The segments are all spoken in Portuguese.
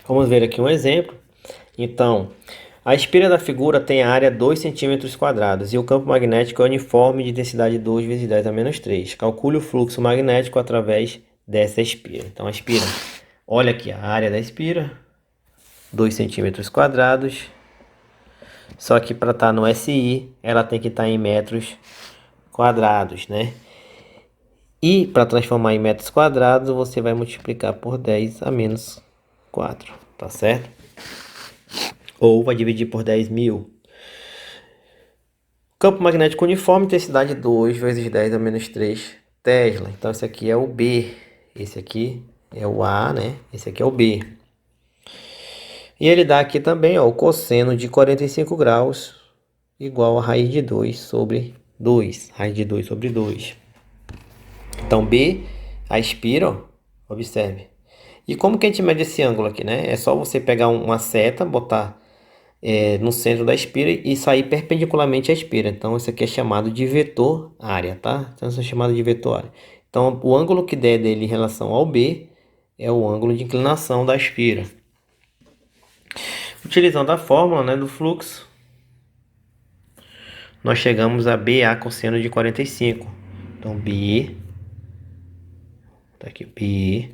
Vamos ver aqui um exemplo. Então, a espira da figura tem a área 2 centímetros quadrados e o campo magnético é uniforme de densidade 2 vezes 10 a menos 3. Calcule o fluxo magnético através dessa espira. Então, a espira, olha aqui a área da espira, 2 centímetros quadrados. Só que para estar no SI, ela tem que estar em metros quadrados, né? E para transformar em metros quadrados, você vai multiplicar por 10 a menos 4, tá certo? Ou vai dividir por 10.000. Campo magnético uniforme, intensidade 2 vezes 10 a menos 3 Tesla. Então esse aqui é o B. Esse aqui é o A, né? Esse aqui é o B. E ele dá aqui também, ó, o cosseno de 45 graus igual a raiz de 2 sobre 2. Raiz de 2 sobre 2. Então B, a espira, ó, observe. E como que a gente mede esse ângulo aqui, né? É só você pegar uma seta, botar no centro da espira e sair perpendicularmente à espira. Então, isso aqui é chamado de vetor área, tá? Então, isso é chamado de vetor área. Então, o ângulo que der dele em relação ao B é o ângulo de inclinação da espira. Utilizando a fórmula, né, do fluxo, nós chegamos a BA cosseno de 45. Então, B, tá aqui, B,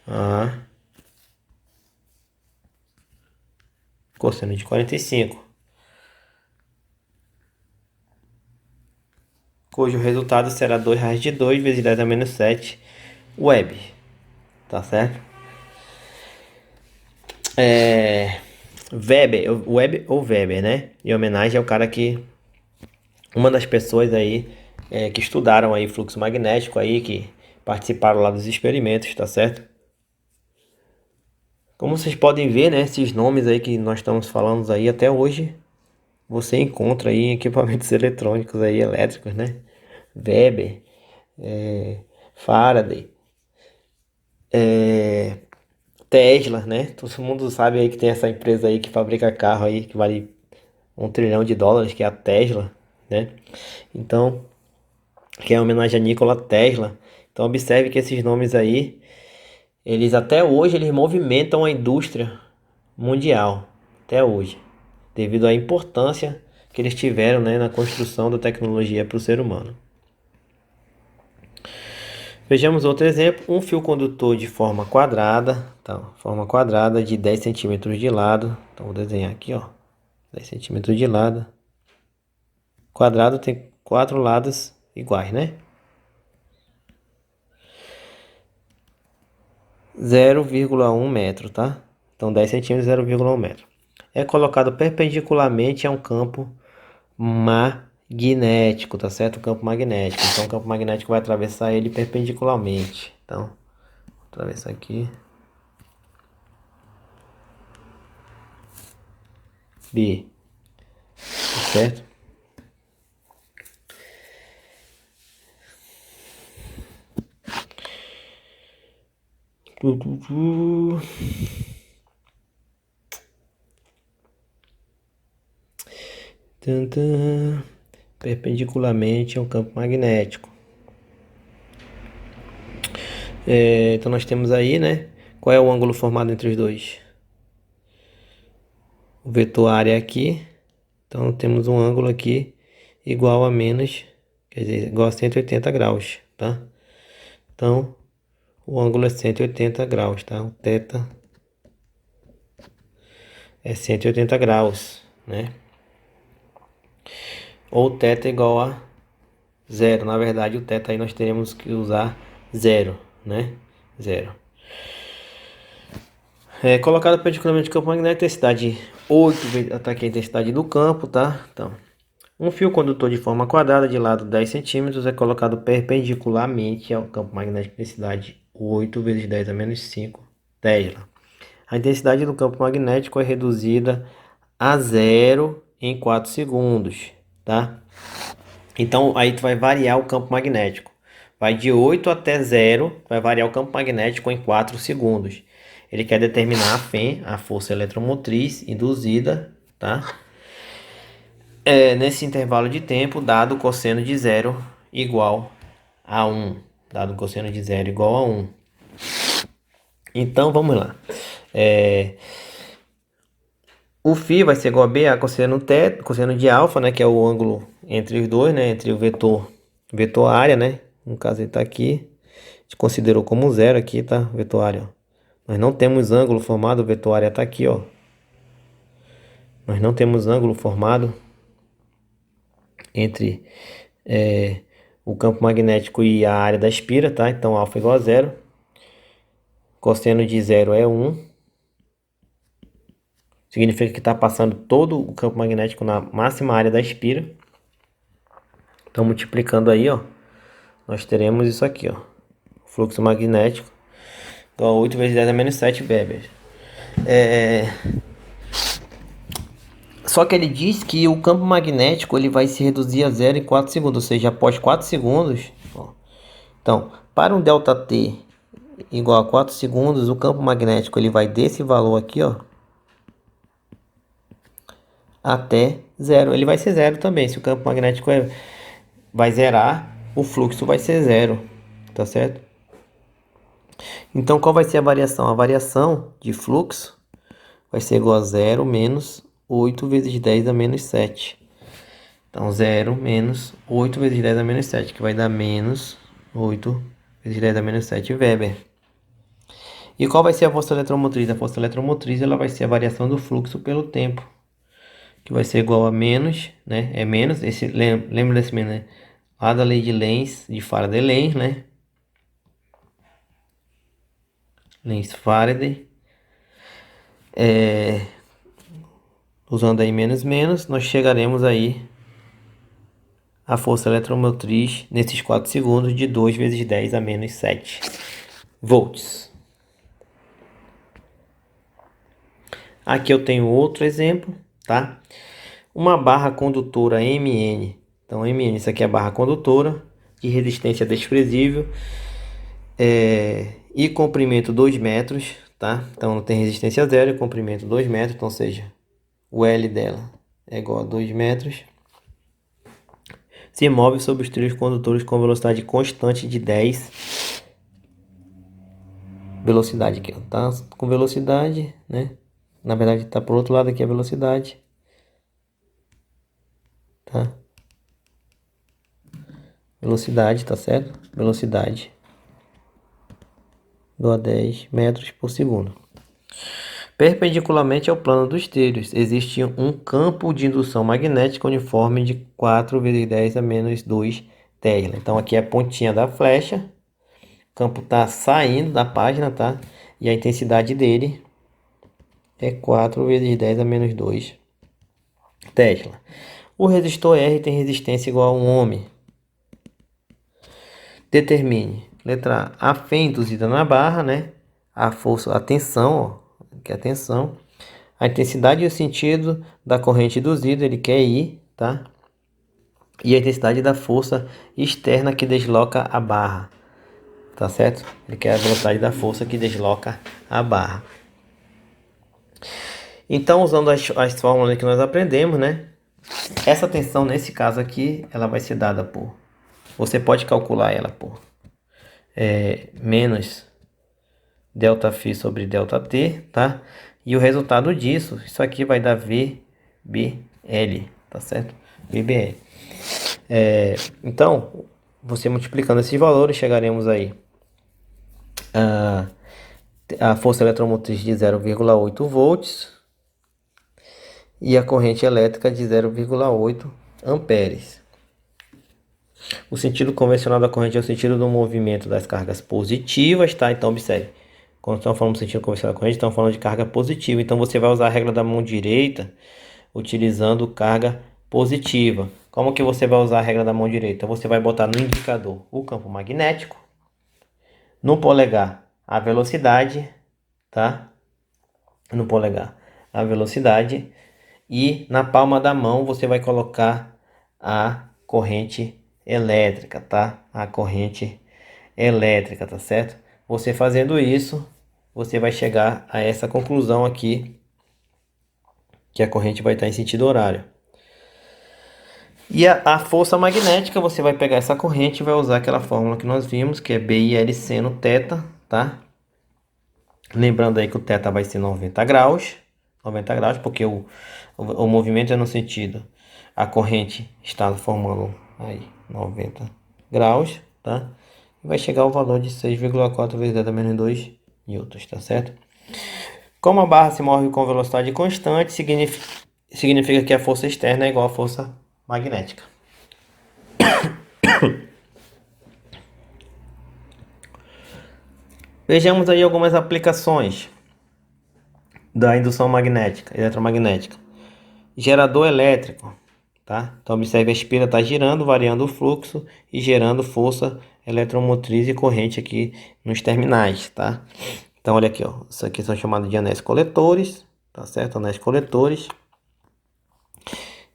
A, cosseno de 45. Cujo resultado será 2 raiz de 2 vezes 10 a menos 7 Web, tá certo? Weber ou Weber, né? Em homenagem ao cara que... Uma das pessoas aí que estudaram aí fluxo magnético aí, que participaram lá dos experimentos, tá certo? Como vocês podem ver, né? Esses nomes aí que nós estamos falando aí até hoje, você encontra aí em equipamentos eletrônicos aí, elétricos, né? Weber, Faraday, Tesla, né? Todo mundo sabe aí que tem essa empresa aí que fabrica carro aí que vale US$ 1 trilhão, que é a Tesla, né? Então, que é uma homenagem a Nikola Tesla. Então, observe que esses nomes aí, eles até hoje eles movimentam a indústria mundial, até hoje, devido à importância que eles tiveram, né, na construção da tecnologia para o ser humano. Vejamos outro exemplo, um fio condutor de forma quadrada, então, forma quadrada de 10 centímetros de lado. Então, vou desenhar aqui, ó, 10 centímetros de lado. Quadrado tem 4 lados iguais, né? 0,1 metro, tá? Então 10 centímetros, 0,1 metro. É colocado perpendicularmente a um campo magnético, tá certo? O campo magnético. Então o campo magnético vai atravessar ele perpendicularmente. Então, vou atravessar aqui. B, tá certo? Tu, tu, tu. Tan, tan. Perpendicularmente ao campo magnético. Então nós temos aí, né? Qual é o ângulo formado entre os dois? O vetor área aqui. Então temos um ângulo aqui igual a menos, quer dizer, igual a 180 graus, tá? Então o ângulo é 180 graus, tá? O θ é 180 graus, né? Ou θ igual a zero. Na verdade, o θ aí nós teremos que usar zero, né? Zero. Colocado perpendicularmente ao campo magnético, intensidade 8, tá aqui a intensidade do campo, tá? Então, um fio condutor de forma quadrada de lado 10 centímetros é colocado perpendicularmente ao campo magnético de intensidade 8 vezes 10 a menos 5 Tesla. A intensidade do campo magnético é reduzida a zero em 4 segundos, tá? Então aí tu vai variar o campo magnético. Vai de 8 até 0, vai variar o campo magnético em 4 segundos. Ele quer determinar a FEM, a força eletromotriz induzida, tá? Nesse intervalo de tempo, dado o cosseno de zero igual a 1. Dado o cosseno de zero igual a 1. Então, vamos lá. O φ vai ser igual a BA cosseno de alfa, né? Que é o ângulo entre os dois, né? Entre o vetor área, né? No caso, ele está aqui. A gente considerou como zero aqui, tá? Vetor área, ó. Nós não temos ângulo formado, o vetor área está aqui, ó. Nós não temos ângulo formado entre o campo magnético e a área da espira, tá? Então, alfa igual a zero. Cosseno de zero é 1. Significa que está passando todo o campo magnético na máxima área da espira. Então, multiplicando aí, ó, nós teremos isso aqui, ó. Fluxo magnético igual a 8 vezes 10 a menos 7 Weber. Só que ele diz que o campo magnético ele vai se reduzir a zero em 4 segundos, ou seja, após 4 segundos. Ó. Então, para um ΔT igual a 4 segundos, o campo magnético ele vai desse valor aqui, ó, até zero. Ele vai ser zero também. Se o campo magnético vai zerar, o fluxo vai ser zero, tá certo? Então, qual vai ser a variação? A variação de fluxo vai ser igual a zero menos 8 vezes 10 a menos 7. Então, 0 menos 8 vezes 10 a menos 7, que vai dar menos 8 vezes 10 a menos 7 Weber. E qual vai ser a força eletromotriz? A força eletromotriz ela vai ser a variação do fluxo pelo tempo, que vai ser igual a menos, né? É menos, lembra desse menos, né? Lá da lei de Lenz, de Faraday-Lenz, né? Lenz-Faraday. Usando aí menos, nós chegaremos aí a força eletromotriz nesses 4 segundos de 2 vezes 10 a menos 7 volts. Aqui eu tenho outro exemplo, tá? Uma barra condutora MN. Então, MN, isso aqui é a barra condutora de resistência desprezível e comprimento 2 metros, tá? Então, não tem resistência zero e comprimento 2 metros, então, seja, o L dela é igual a 2 metros. Se move sobre os trilhos condutores com velocidade constante de 10. Velocidade aqui, ó, tá? Com velocidade, né? Na verdade, tá pro outro lado aqui a velocidade, tá? Velocidade, tá certo? Velocidade igual a 10 metros por segundo. Perpendicularmente ao plano dos trilhos, existe um campo de indução magnética uniforme de 4 vezes 10 a menos 2 Tesla. Então, aqui é a pontinha da flecha. O campo está saindo da página, tá? E a intensidade dele é 4 vezes 10 a menos 2 Tesla. O resistor R tem resistência igual a 1 ohm. Determine. Letra A. A fé induzida na barra, né? A força, a tensão, ó, que é a tensão. A intensidade e o sentido da corrente induzida, ele quer ir, tá? E a intensidade da força externa que desloca a barra, tá certo? Ele quer a velocidade da força que desloca a barra. Então, usando as fórmulas que nós aprendemos, né? Essa tensão, nesse caso aqui, ela vai ser dada por... Você pode calcular ela por menos ΔΦ sobre ΔT, tá? E o resultado disso, isso aqui vai dar VBL, tá certo? VBL. Então, você multiplicando esses valores, chegaremos aí a força eletromotriz de 0,8 volts e a corrente elétrica de 0,8 amperes. O sentido convencional da corrente é o sentido do movimento das cargas positivas, tá? Então, observe. Quando estamos falando do sentido convencional da corrente, estamos falando de carga positiva. Então, você vai usar a regra da mão direita utilizando carga positiva. Como que você vai usar a regra da mão direita? Você vai botar no indicador o campo magnético, no polegar a velocidade, tá? No polegar a velocidade e na palma da mão você vai colocar a corrente elétrica, tá? A corrente elétrica, tá certo? Você fazendo isso, você vai chegar a essa conclusão aqui, que a corrente vai estar em sentido horário. E a força magnética, você vai pegar essa corrente e vai usar aquela fórmula que nós vimos, que é BILC no θ, tá? Lembrando aí que o θ vai ser 90 graus. 90 graus, porque o movimento é no sentido. A corrente está formando aí 90 graus, tá? E vai chegar ao valor de 6,4 vezes 10 a menos 2 newtons, tá certo? Como a barra se move com velocidade constante, significa que a força externa é igual à força magnética. Vejamos aí algumas aplicações da indução magnética, eletromagnética. Gerador elétrico, tá? Então observe, a espira está girando, variando o fluxo e gerando força eletromotriz e corrente aqui nos terminais, tá? Então olha aqui, ó, isso aqui são chamados de anéis coletores, tá certo? Anéis coletores.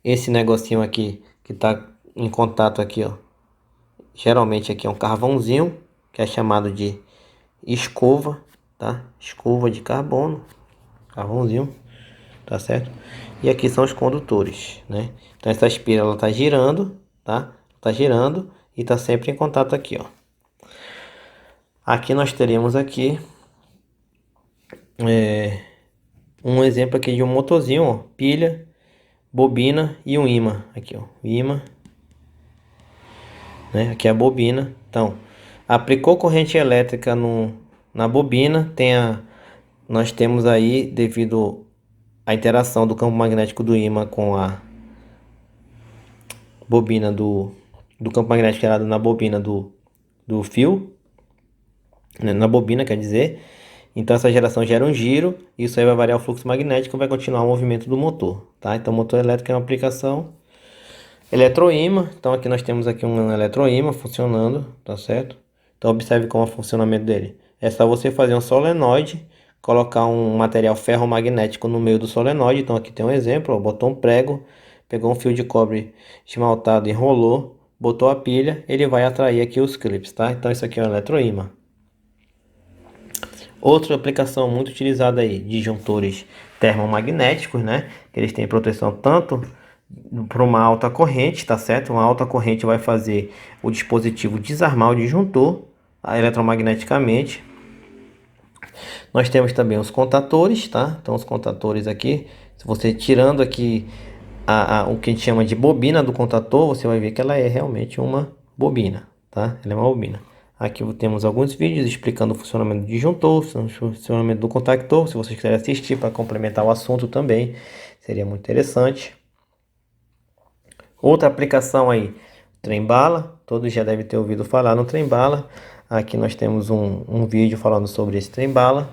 Esse negocinho aqui que está em contato aqui, ó, geralmente aqui é um carvãozinho, que é chamado de escova, tá? Escova de carbono, carvãozinho, tá certo? E aqui são os condutores, né? Então essa espira ela tá girando, tá? Tá girando e tá sempre em contato aqui, ó. Aqui nós teremos aqui um exemplo aqui de um motorzinho, ó, pilha, bobina e um ímã, aqui, ó, ímã, né? Aqui é a bobina. Então, aplicou corrente elétrica na bobina, nós temos aí, devido à interação do campo magnético do ímã com a bobina do campo magnético gerado na bobina do fio, né, na bobina, quer dizer. Então essa geração gera um giro, isso aí vai variar o fluxo magnético e vai continuar o movimento do motor, tá? Então motor elétrico é uma aplicação. Eletroímã, então aqui nós temos aqui um eletroímã funcionando, tá certo? Então observe como é o funcionamento dele. É só você fazer um solenoide, colocar um material ferromagnético no meio do solenoide. Então aqui tem um exemplo, ó, botou um prego, pegou um fio de cobre esmaltado, enrolou, botou a pilha, ele vai atrair aqui os clips, tá? Então isso aqui é um eletroímã. Outra aplicação muito utilizada aí, disjuntores termomagnéticos, né? Que eles têm proteção tanto para uma alta corrente, tá certo? Uma alta corrente vai fazer o dispositivo desarmar o disjuntor eletromagneticamente. Nós temos também os contatores, tá? Então os contatores aqui, se você tirando aqui o que a gente chama de bobina do contator, você vai ver que ela é realmente uma bobina, tá? Ela é uma bobina. Aqui temos alguns vídeos explicando o funcionamento do disjuntor, o funcionamento do contactor. Se vocês quiserem assistir para complementar o assunto também, seria muito interessante. Outra aplicação aí, trem-bala. Todos já devem ter ouvido falar no trem-bala. Aqui nós temos um vídeo falando sobre esse trem-bala,